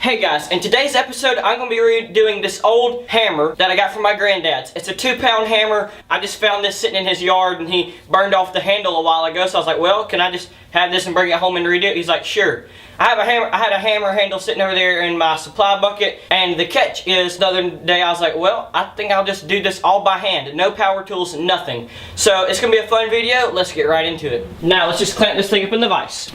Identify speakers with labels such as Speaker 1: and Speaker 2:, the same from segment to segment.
Speaker 1: Hey guys, in today's episode I'm going to be redoing this old hammer that I got from my granddad's. It's a 2-pound hammer. I just found this sitting in his yard and he burned off the handle a while ago, so I was like, well, can I just have this and bring it home and redo it? He's like, sure. I had a hammer handle sitting over there in my supply bucket, and the catch is the other day I was like, well, I think I'll just do this all by hand. No power tools, nothing. So it's going to be a fun video. Let's get right into it. Now let's just clamp this thing up in the vise.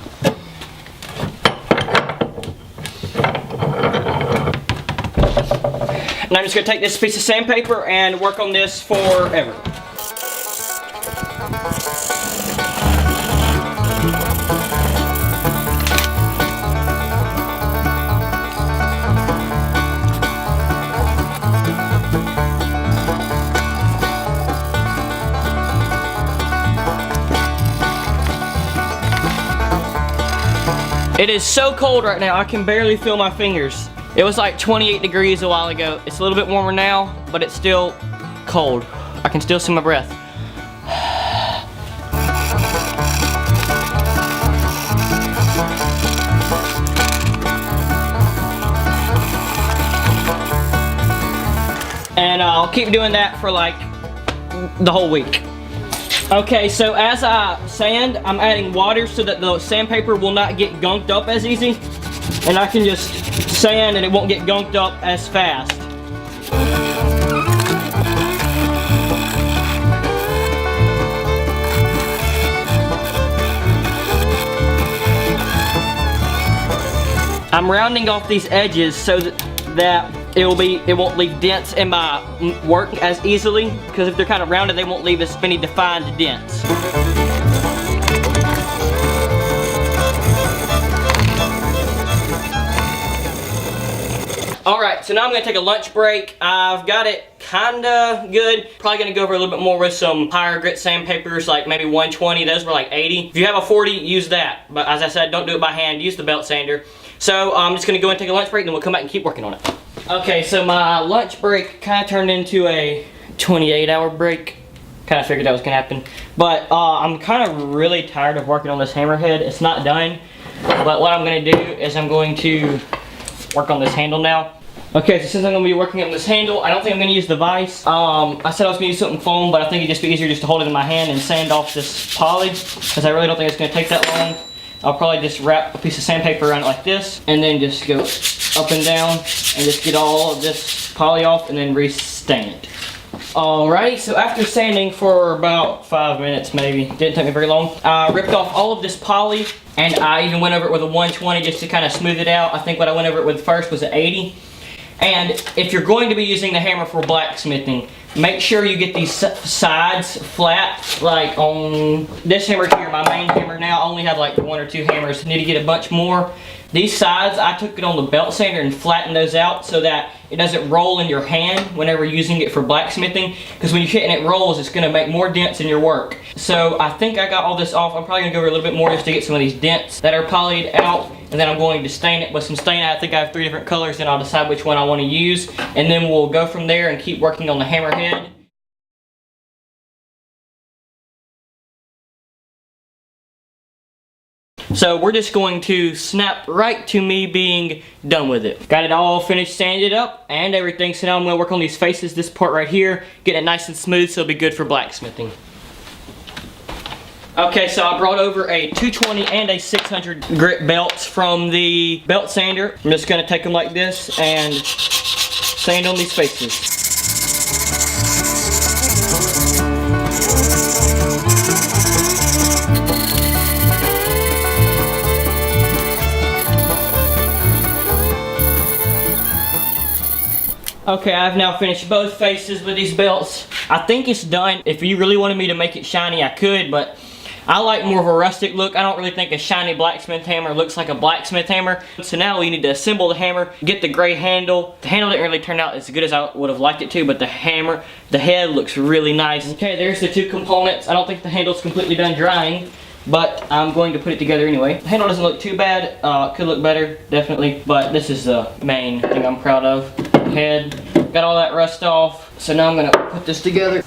Speaker 1: And I'm just going to take this piece of sandpaper and work on this forever. It is so cold right now, I can barely feel my fingers. It was like 28 degrees a while ago. It's a little bit warmer now, but it's still cold. I can still see my breath. And I'll keep doing that for like the whole week. Okay, so as I sand, I'm adding water so that the sandpaper will not get gunked up as easy. And I can just sand and it won't get gunked up as fast. I'm rounding off these edges so that it won't leave dents in my work as easily, because if they're kind of rounded, they won't leave as many defined dents. Alright, so now I'm going to take a lunch break. I've got it kinda good. Probably going to go over a little bit more with some higher grit sandpapers, like maybe 120. Those were like 80. If you have a 40, use that. But as I said, don't do it by hand. Use the belt sander. So I'm just going to go and take a lunch break, and then we'll come back and keep working on it. Okay, so my lunch break kind of turned into a 28-hour break. Kind of figured that was going to happen. But I'm kind of really tired of working on this hammerhead. It's not done. But what I'm going to do is I'm going to work on this handle now. Okay, so since I'm going to be working on this handle, I don't think I'm going to use the vise. I said I was going to use something foam, but I think it'd just be easier just to hold it in my hand and sand off this poly, because I really don't think it's going to take that long. I'll probably just wrap a piece of sandpaper around it like this, and then just go up and down, and just get all of this poly off, and then re-stain it. Alrighty, so after sanding for about 5 minutes maybe, didn't take me very long, I ripped off all of this poly, and I even went over it with a 120 just to kind of smooth it out. I think what I went over it with first was an 80. And if you're going to be using the hammer for blacksmithing, make sure you get these sides flat. Like on this hammer here, my main hammer now, I only have like 1 or 2 hammers. I need to get a bunch more. These sides, I took it on the belt sander and flattened those out so that it doesn't roll in your hand whenever using it for blacksmithing. Because when you're hitting it rolls, it's going to make more dents in your work. So I think I got all this off. I'm probably going to go over a little bit more just to get some of these dents that are polyed out. And then I'm going to stain it with some stain. I think I have 3 different colors, and I'll decide which one I want to use. And then we'll go from there and keep working on the hammerhead. So we're just going to snap right to me being done with it. Got it all finished, sanded up and everything. So now I'm going to work on these faces, this part right here, get it nice and smooth so it'll be good for blacksmithing. Okay, so I brought over a 220 and a 600 grit belts from the belt sander. I'm just going to take them like this and sand on these faces. Okay, I've now finished both faces with these belts. I think it's done. If you really wanted me to make it shiny, I could, but I like more of a rustic look. I don't really think a shiny blacksmith hammer looks like a blacksmith hammer. So now we need to assemble the hammer, get the gray handle. The handle didn't really turn out as good as I would have liked it to, but the head looks really nice. Okay, there's the 2 components. I don't think the handle's completely done drying, but I'm going to put it together anyway. The handle doesn't look too bad. Could look better, definitely, but this is the main thing I'm proud of. Head, got all that rust off, so now I'm going to put this together.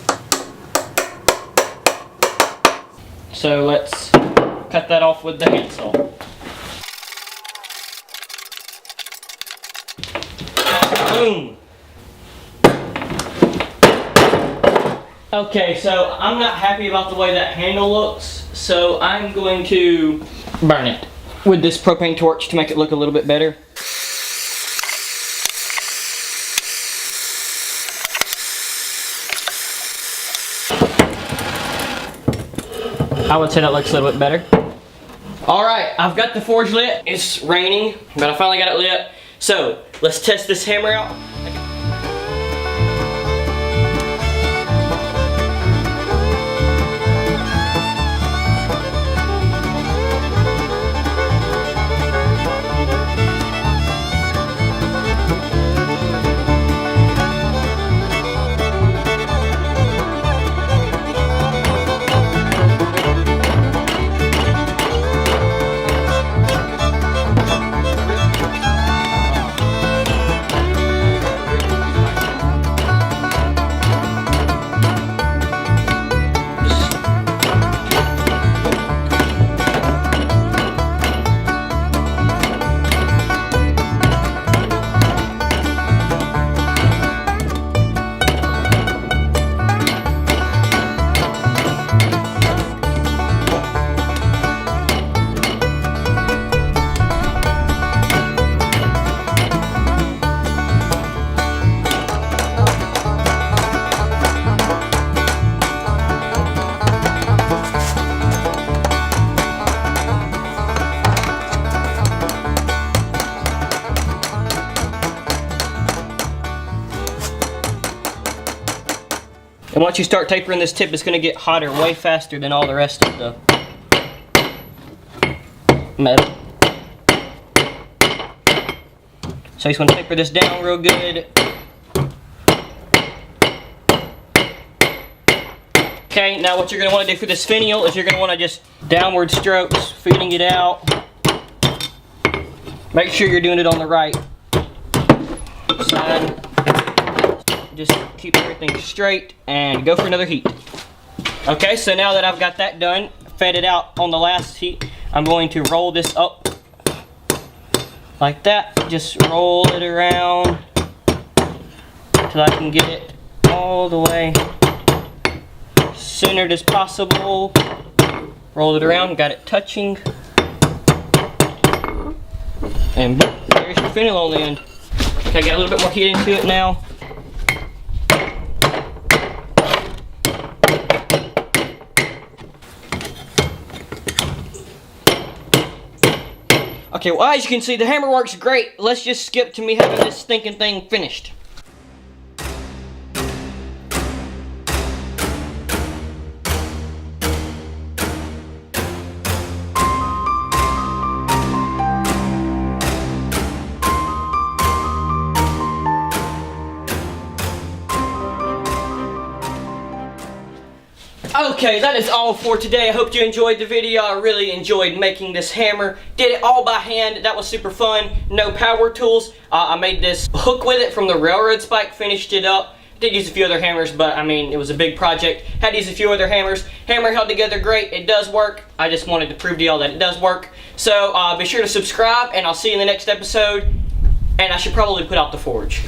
Speaker 1: So let's cut that off with the handsaw. Okay, so I'm not happy about the way that handle looks, so I'm going to burn it with this propane torch to make it look a little bit better. I would say that looks a little bit better. Alright, I've got the forge lit. It's raining, but I finally got it lit. So, let's test this hammer out. And once you start tapering this tip, it's going to get hotter way faster than all the rest of the metal. So you just want to taper this down real good. Okay, now what you're going to want to do for this finial is you're going to want to just downward strokes, feeding it out. Make sure you're doing it on the right side. Just keep everything straight and go for another heat. Okay, so now that I've got that done, fed it out on the last heat, I'm going to roll this up like that. Just roll it around till I can get it all the way centered as possible. Roll it around, got it touching. And boom, there's your finial on the end. Okay, got a little bit more heat into it now. Okay, well, as you can see, the hammer works great. Let's just skip to me having this stinking thing finished. Okay, that is all for today. I hope you enjoyed the video. I really enjoyed making this hammer. Did it all by hand. That was super fun. No power tools. I made this hook with it from the railroad spike, finished it up. Did use a few other hammers, but I mean, it was a big project. Had to use a few other hammers. Hammer held together great. It does work. I just wanted to prove to y'all that it does work. So be sure to subscribe, and I'll see you in the next episode. And I should probably put out the forge.